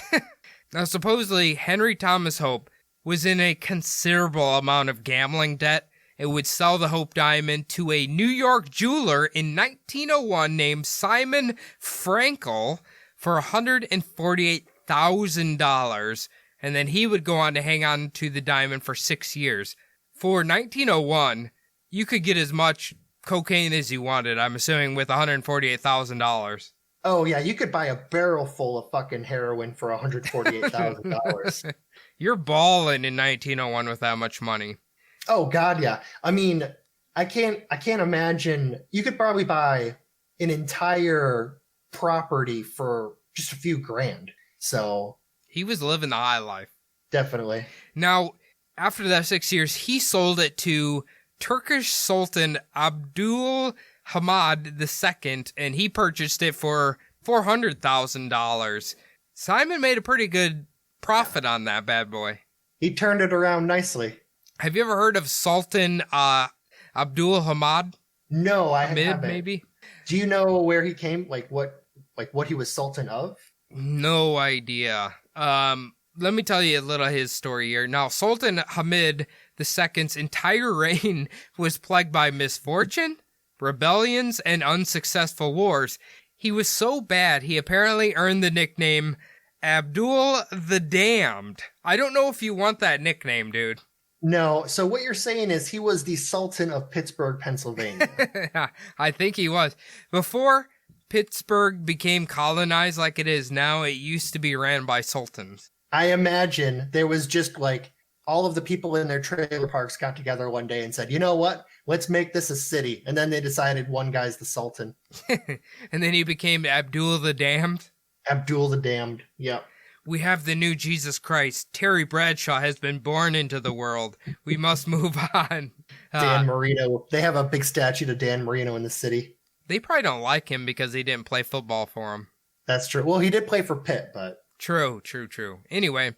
Now, supposedly, Henry Thomas Hope was in a considerable amount of gambling debt and would sell the Hope Diamond to a New York jeweler in 1901 named Simon Frankel for $148,000, and then he would go on to hang on to the diamond for 6 years. For 1901, you could get as much cocaine as you wanted, I'm assuming, with $148,000. Oh, yeah, you could buy a barrel full of fucking heroin for $148,000. You're balling in 1901 with that much money. Oh, God, yeah. I mean, I can't imagine. You could probably buy an entire property for just a few grand. So he was living the high life. Definitely. Now, after that 6 years, he sold it to Turkish Sultan Abdul Hamid II, and he purchased it for $400,000. Simon made a pretty good profit on that bad boy. He turned it around nicely. Have you ever heard of Sultan Abdul Hamid? No, I haven't. Maybe. Do you know where he came? Like what he was sultan of? No idea. Let me tell you a little of his story here. Now, Sultan Hamid II's entire reign was plagued by misfortune, rebellions, and unsuccessful wars. He was so bad, he apparently earned the nickname Abdul the Damned. I don't know if you want that nickname, dude. No, so what you're saying is he was the Sultan of Pittsburgh, Pennsylvania. I think he was. Before Pittsburgh became colonized like it is now, it used to be ran by sultans. I imagine there was just like all of the people in their trailer parks got together one day and said, you know what? Let's make this a city. And then they decided one guy's the Sultan. And then he became Abdul the Damned? Abdul the Damned, yep. We have the new Jesus Christ. Terry Bradshaw has been born into the world. We must move on. Dan Marino. They have a big statue to Dan Marino in the city. They probably don't like him because he didn't play football for him. That's true. Well, he did play for Pitt, but... True. Anyway,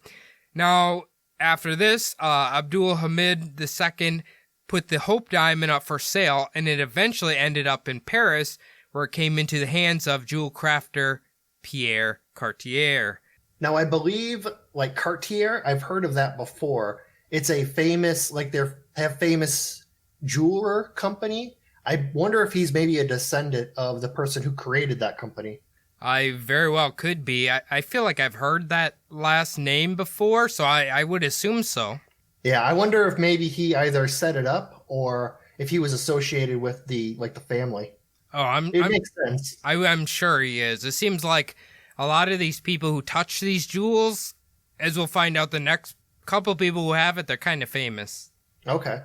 now, after this, Abdul Hamid II put the Hope Diamond up for sale, and it eventually ended up in Paris, where it came into the hands of jewel crafter Pierre Cartier. Now, I believe, like, Cartier, I've heard of that before. It's a famous, like, they have famous jeweler company. I wonder if he's maybe a descendant of the person who created that company. I very well could be. I feel like I've heard that last name before, so I would assume so. Yeah, I wonder if maybe he either set it up or if he was associated with the family. Oh, It makes sense. I'm sure he is. It seems like a lot of these people who touch these jewels, as we'll find out the next couple people who have it, they're kind of famous. Okay.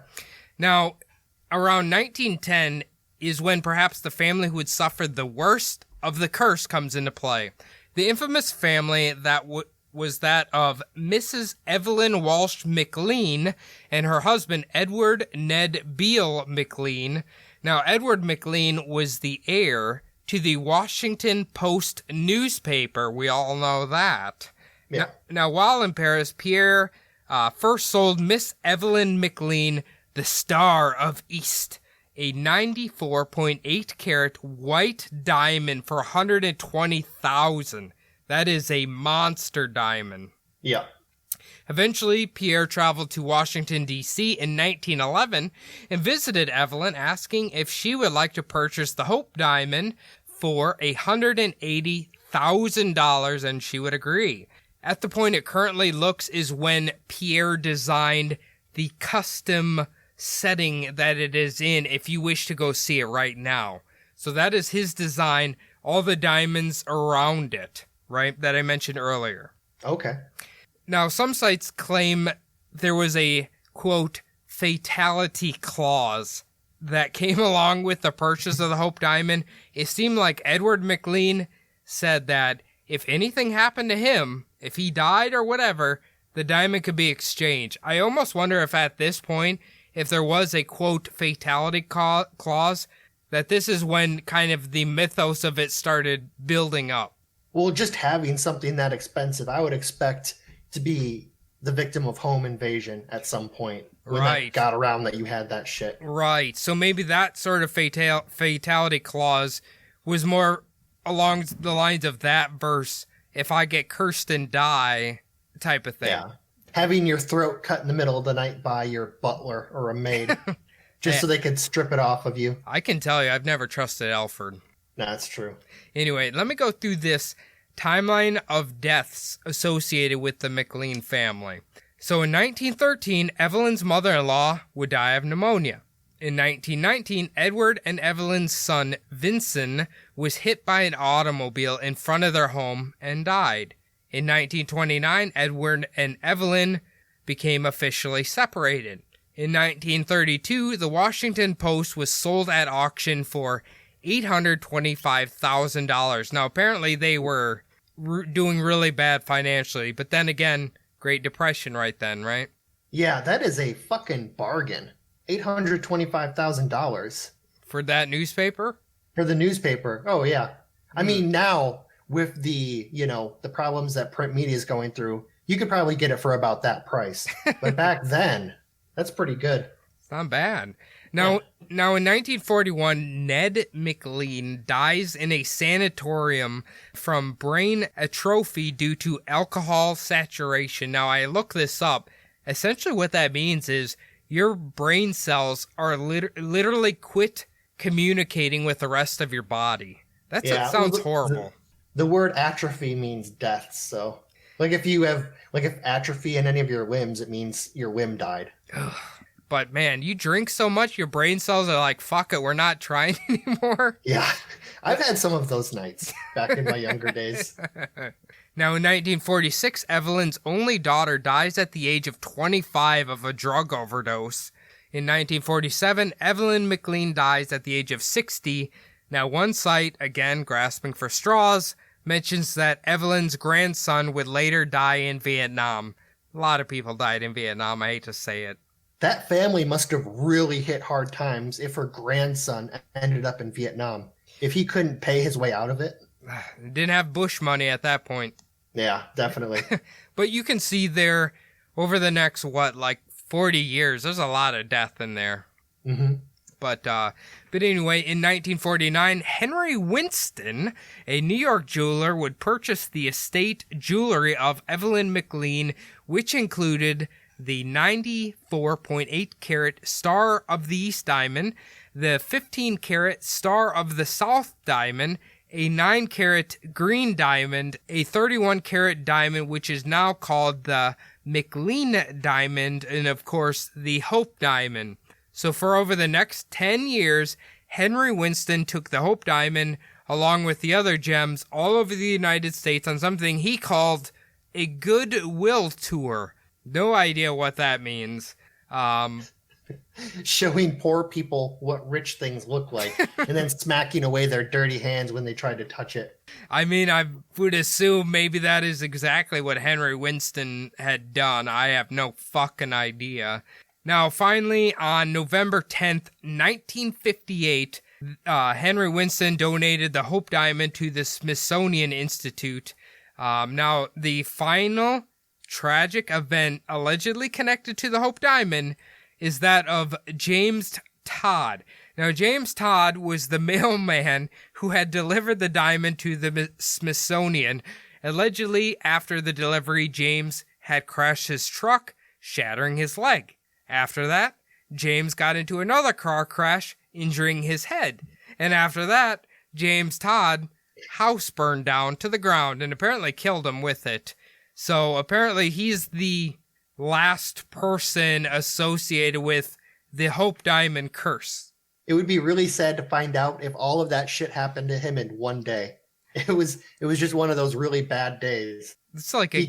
Now, around 1910 is when perhaps the family who had suffered the worst of the curse comes into play. The infamous family that was that of Mrs. Evelyn Walsh Mclean and her husband Edward Ned Beale Mclean. Now, Edward Mclean was the heir to the Washington Post newspaper. We all know that. Yeah. Now, while in Paris, Pierre first sold Miss Evelyn Mclean the Star of East, a 94.8 carat white diamond for $120,000. That is a monster diamond. Yeah. Eventually, Pierre traveled to Washington, D.C. in 1911 and visited Evelyn, asking if she would like to purchase the Hope Diamond for $180,000, and she would agree. At the point it currently looks is when Pierre designed the custom setting that it is in if you wish to go see it right now. So that is his design, all the diamonds around it, right, that I mentioned earlier. Okay. Now, some sites claim there was a, quote, fatality clause that came along with the purchase of the Hope Diamond. It seemed like Edward Mclean said that if anything happened to him, if he died or whatever, the diamond could be exchanged. I almost wonder if at this point, if there was a, quote, fatality clause, that this is when kind of the mythos of it started building up. Well, just having something that expensive, I would expect to be the victim of home invasion at some point. When that got around that you had that shit. Right. So maybe that sort of fatality clause was more along the lines of that verse, if I get cursed and die, type of thing. Yeah. Having your throat cut in the middle of the night by your butler or a maid, just so they could strip it off of you. I can tell you, I've never trusted Alfred. No, that's true. Anyway, let me go through this timeline of deaths associated with the Mclean family. So in 1913, Evelyn's mother-in-law would die of pneumonia. In 1919, Edward and Evelyn's son, Vincent, was hit by an automobile in front of their home and died. In 1929, Edward and Evelyn became officially separated. In 1932, the Washington Post was sold at auction for $825,000. Now, apparently they were doing really bad financially, but then again, Great Depression right then, right? Yeah, that is a fucking bargain. $825,000. For that newspaper? For the newspaper. Oh, yeah. I mean, now, with the, the problems that print media is going through, you could probably get it for about that price. But back then, that's pretty good. It's not bad. Now in 1941, Ned Mclean dies in a sanatorium from brain atrophy due to alcohol saturation. Now, I looked this up. Essentially what that means is your brain cells are literally quit communicating with the rest of your body. That sounds horrible. The word atrophy means death, so... Like if you have, if atrophy in any of your limbs, it means your limb died. But man, you drink so much, your brain cells are like, fuck it, we're not trying anymore. Yeah, I've had some of those nights back in my younger days. Now in 1946, Evelyn's only daughter dies at the age of 25 of a drug overdose. In 1947, Evelyn Mclean dies at the age of 60. Now one site, again grasping for straws, mentions that Evelyn's grandson would later die in Vietnam. A lot of people died in Vietnam, I hate to say it. That family must have really hit hard times if her grandson ended up in Vietnam. If he couldn't pay his way out of it. Didn't have Bush money at that point. Yeah, definitely. But you can see there, over the next, 40 years, there's a lot of death in there. Mm-hmm. But anyway, in 1949, Henry Winston, a New York jeweler, would purchase the estate jewelry of Evelyn Mclean, which included the 94.8 carat Star of the East diamond, the 15 carat Star of the South diamond, a 9 carat green diamond, a 31 carat diamond, which is now called the Mclean diamond, and of course, the Hope diamond. So for over the next 10 years, Henry Winston took the Hope diamond, along with the other gems, all over the United States on something he called a goodwill tour. No idea what that means. Showing poor people what rich things look like, and then smacking away their dirty hands when they try to touch it. I mean, I would assume maybe that is exactly what Henry Winston had done. I have no fucking idea. Now, finally, on November 10th, 1958, Henry Winston donated the Hope Diamond to the Smithsonian Institute. Now, the final tragic event allegedly connected to the Hope Diamond is that of James Todd. Now, James Todd was the mailman who had delivered the diamond to the Smithsonian. Allegedly, after the delivery, James had crashed his truck, shattering his leg. After that, James got into another car crash, injuring his head. And after that, James Todd house burned down to the ground and apparently killed him with it. So apparently he's the last person associated with the Hope Diamond curse. It would be really sad to find out if all of that shit happened to him in one day. It was just one of those really bad days. It's like I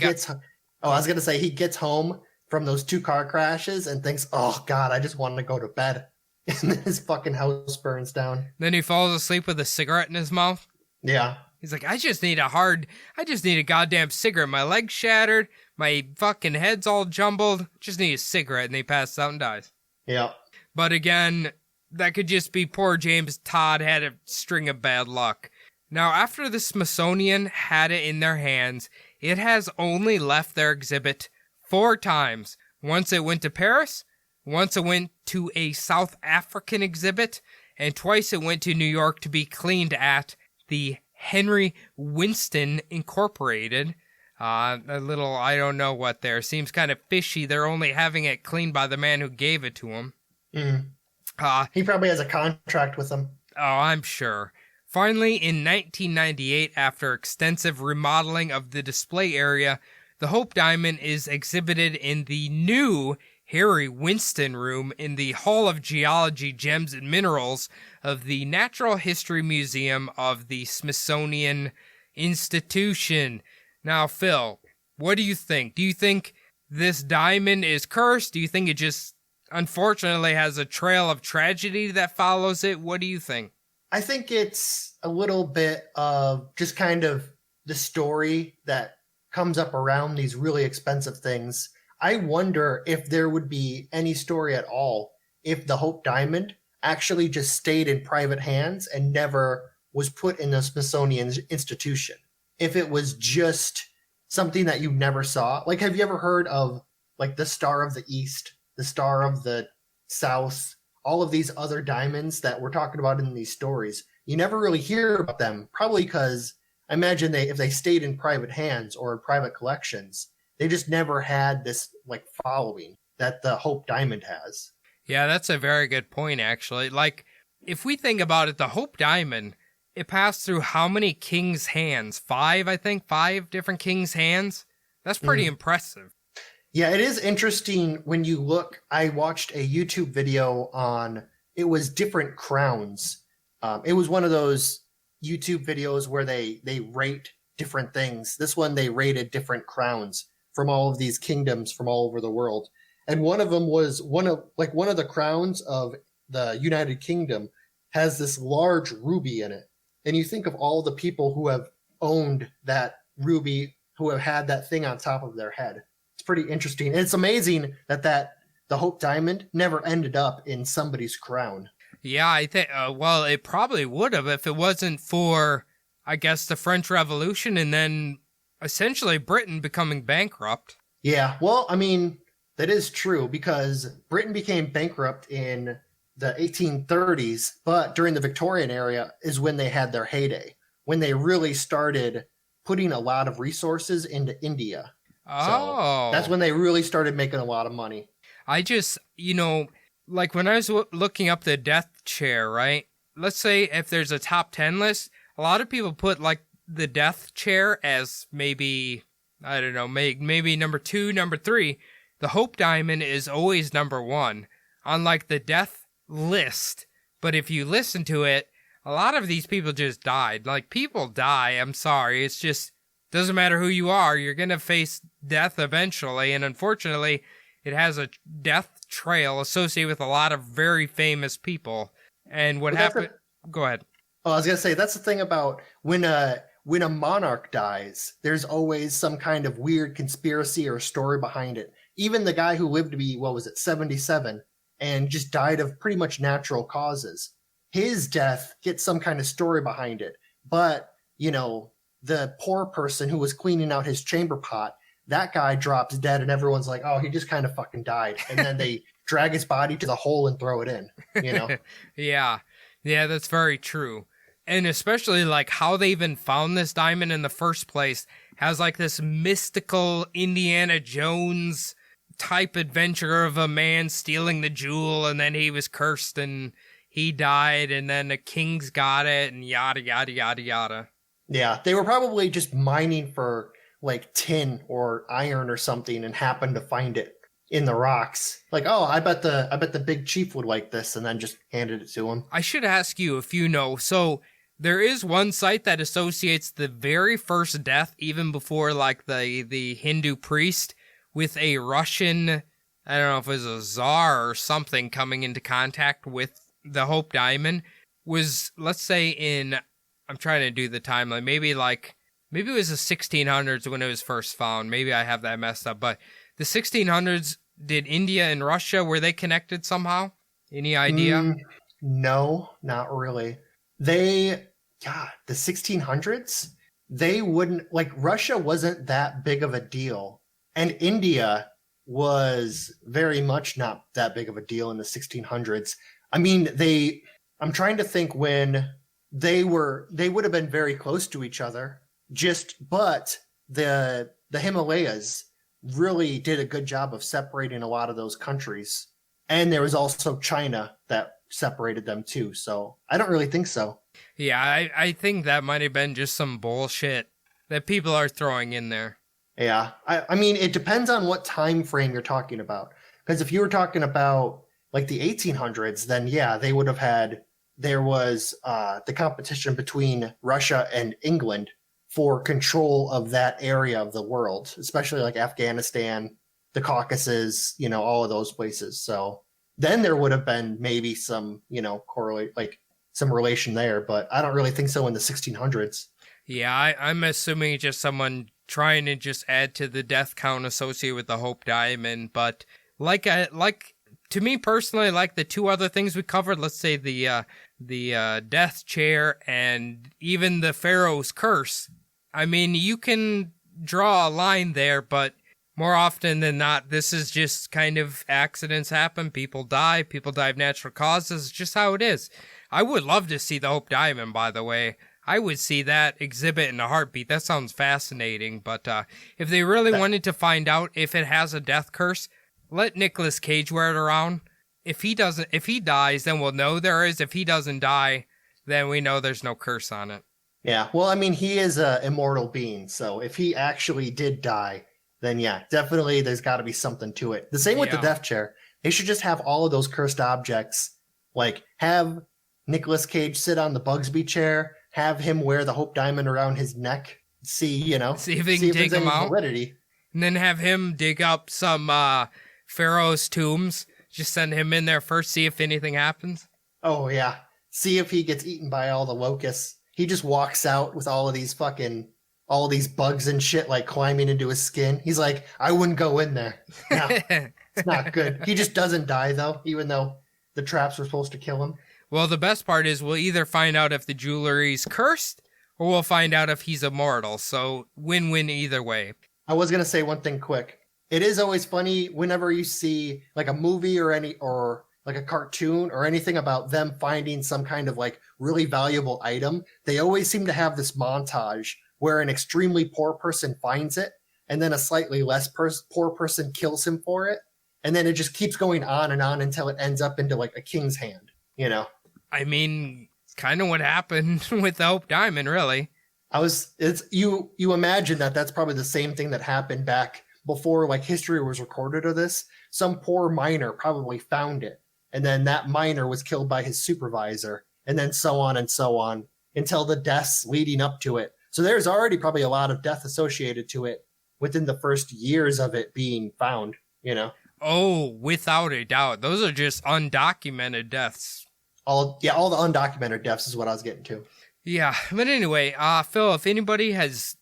was going to say, he gets home from those 2 car crashes and thinks, oh God, I just wanted to go to bed. And then his fucking house burns down. Then he falls asleep with a cigarette in his mouth. Yeah. He's like, I just need a goddamn cigarette. My leg's shattered. My fucking head's all jumbled. Just need a cigarette. And he passes out and dies. Yeah. But again, that could just be poor James Todd had a string of bad luck. Now, after the Smithsonian had it in their hands, it has only left their exhibit 4 times. Once it went to Paris, once it went to a South African exhibit, and twice it went to New York to be cleaned at the Henry Winston Incorporated. I don't know what there. Seems kind of fishy. They're only having it cleaned by the man who gave it to him. He probably has a contract with them. Oh, I'm sure. Finally, in 1998, after extensive remodeling of the display area, the Hope Diamond is exhibited in the new Harry Winston Room in the Hall of Geology, Gems, and Minerals of the Natural History Museum of the Smithsonian Institution. Now, Phil, what do you think? Do you think this diamond is cursed? Do you think it just, unfortunately, has a trail of tragedy that follows it? What do you think? I think it's a little bit of just kind of the story that comes up around these really expensive things. I wonder if there would be any story at all if the Hope Diamond actually just stayed in private hands and never was put in the Smithsonian Institution. If it was just something that you never saw. Like, have you ever heard of, like, the Star of the East, the Star of the South, all of these other diamonds that we're talking about in these stories? You never really hear about them, probably because I imagine if they stayed in private hands or in private collections, they just never had this, like, following that the Hope Diamond has. Yeah, that's a very good point, actually. Like, if we think about it, the Hope Diamond, it passed through how many kings' hands? 5, I think? 5 different kings' hands? That's pretty impressive. Yeah, it is interesting when you look. I watched a YouTube video on, it was different crowns. It was one of those YouTube videos where they rate different things. This one, they rated different crowns from all of these kingdoms from all over the world. And one of them was one of the crowns of the United Kingdom has this large ruby in it. And you think of all the people who have owned that ruby, who have had that thing on top of their head. It's pretty interesting. And it's amazing that the Hope Diamond never ended up in somebody's crown. Yeah, I think, well, it probably would have if it wasn't for, I guess, the French Revolution and then essentially Britain becoming bankrupt. Yeah, well, I mean, that is true because Britain became bankrupt in the 1830s, but during the Victorian era is when they had their heyday, when they really started putting a lot of resources into India. Oh. So that's when they really started making a lot of money. I just, like when I was looking up the death chair, right? Let's say if there's a top 10 list, a lot of people put like the death chair as maybe, I don't know, maybe number 2, number 3. The Hope Diamond is always number 1 on like the death list. But if you listen to it, a lot of these people just died. Like, people die, I'm sorry. It's just, doesn't matter who you are, you're going to face death eventually. And unfortunately, it has a death trail associated with a lot of very famous people. And what happened... Go ahead. Oh, I was going to say, that's the thing about when a monarch dies, there's always some kind of weird conspiracy or story behind it. Even the guy who lived to be, 77, and just died of pretty much natural causes. His death gets some kind of story behind it. But, the poor person who was cleaning out his chamber pot, that guy drops dead and everyone's like, oh, he just kind of fucking died. And then they drag his body to the hole and throw it in, Yeah, that's very true. And especially like how they even found this diamond in the first place has like this mystical Indiana Jones type adventure of a man stealing the jewel and then he was cursed and he died and then the kings got it and yada, yada, yada, yada. Yeah, they were probably just mining for like tin or iron or something and happened to find it in the rocks. Like, oh, I bet the big chief would like this, and then just handed it to him. I should ask you if you know. So there is one site that associates the very first death, even before like the Hindu priest, with a Russian, I don't know if it was a czar or something, coming into contact with the Hope Diamond. Was, let's say in, I'm trying to do the timeline, maybe it was the 1600s when it was first found. Maybe I have that messed up, but the 1600s, did India and Russia, were they connected somehow? Any idea? No, not really. The 1600s, they wouldn't, like, Russia wasn't that big of a deal. And India was very much not that big of a deal in the 1600s. I mean, I'm trying to think when they would have been very close to each other, but the Himalayas really did a good job of separating a lot of those countries. And there was also China that separated them too. So I don't really think so. Yeah, I think that might have been just some bullshit that people are throwing in there. Yeah, I mean, it depends on what time frame you're talking about. Because if you were talking about like the 1800s, then yeah, they would have there was the competition between Russia and England for control of that area of the world, especially like Afghanistan, the Caucasus, all of those places. So then there would have been maybe some, correlate, like some relation there, but I don't really think so in the 1600s. Yeah, I'm assuming just someone trying to just add to the death count associated with the Hope Diamond. But like to me personally, like the two other things we covered, let's say the death chair and even the Pharaoh's curse. I mean, you can draw a line there, but more often than not, this is just kind of accidents happen. People die of natural causes. Just how it is. I would love to see the Hope Diamond, by the way. I would see that exhibit in a heartbeat. That sounds fascinating. But if they really wanted to find out if it has a death curse, let Nicolas Cage wear it around. If he dies, then we'll know there is. If he doesn't die, then we know there's no curse on it. Yeah, well, I mean, he is an immortal being, so if he actually did die, then yeah, definitely there's got to be something to it. The same with the death chair. They should just have all of those cursed objects, like have Nicolas Cage sit on the Bugsby chair, have him wear the Hope Diamond around his neck, see if he can take him out, validity. And then have him dig up some Pharaoh's tombs, just send him in there first, see if anything happens. Oh, yeah. See if he gets eaten by all the locusts. He just walks out with all of these bugs and shit, like climbing into his skin. He's like, I wouldn't go in there. No, it's not good. He just doesn't die, though, even though the traps were supposed to kill him. Well, the best part is we'll either find out if the jewelry's cursed or we'll find out if he's immortal. So win-win either way. I was going to say one thing quick. It is always funny whenever you see like a movie or like a cartoon or anything about them finding some kind of like really valuable item, they always seem to have this montage where an extremely poor person finds it and then a slightly less poor person kills him for it. And then it just keeps going on and on until it ends up into like a king's hand, you know? I mean, it's kind of what happened with the Hope Diamond, really. You imagine that's probably the same thing that happened back before like history was recorded of this. Some poor miner probably found it, and then that miner was killed by his supervisor, and then so on until the deaths leading up to it. So there's already probably a lot of death associated to it within the first years of it being found, you know? Oh, without a doubt. Those are just undocumented deaths. All the undocumented deaths is what I was getting to. Yeah, but anyway, Phil, if anybody's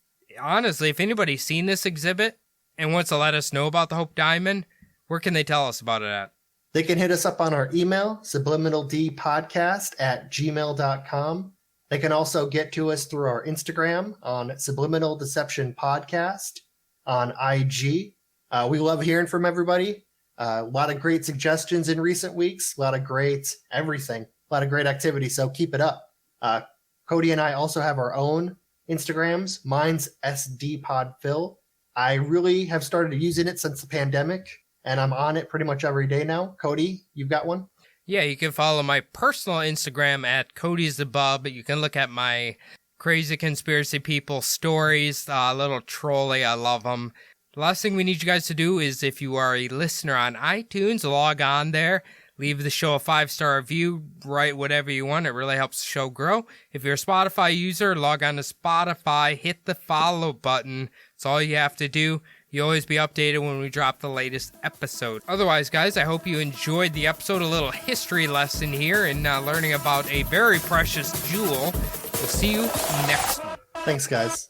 seen this exhibit and wants to let us know about the Hope Diamond, where can they tell us about it at? They can hit us up on our email, subliminaldpodcast@gmail.com. They can also get to us through our Instagram on Subliminal Deception Podcast on IG. We love hearing from everybody. A lot of great suggestions in recent weeks, a lot of great everything, a lot of great activity, so keep it up. Cody and I also have our own Instagrams. Mine's SDPodPhil. I really have started using it since the pandemic, and I'm on it pretty much every day now. Cody, you've got one? Yeah, you can follow my personal Instagram at Cody's the Bub. You can look at my crazy conspiracy people stories, little trolly. I love them. The last thing we need you guys to do is, if you are a listener on iTunes, log on there. Leave the show a 5-star review, write whatever you want. It really helps the show grow. If you're a Spotify user, log on to Spotify, hit the follow button. That's all you have to do. You'll always be updated when we drop the latest episode. Otherwise, guys, I hope you enjoyed the episode. A little history lesson here and learning about a very precious jewel. We'll see you next week. Thanks, guys.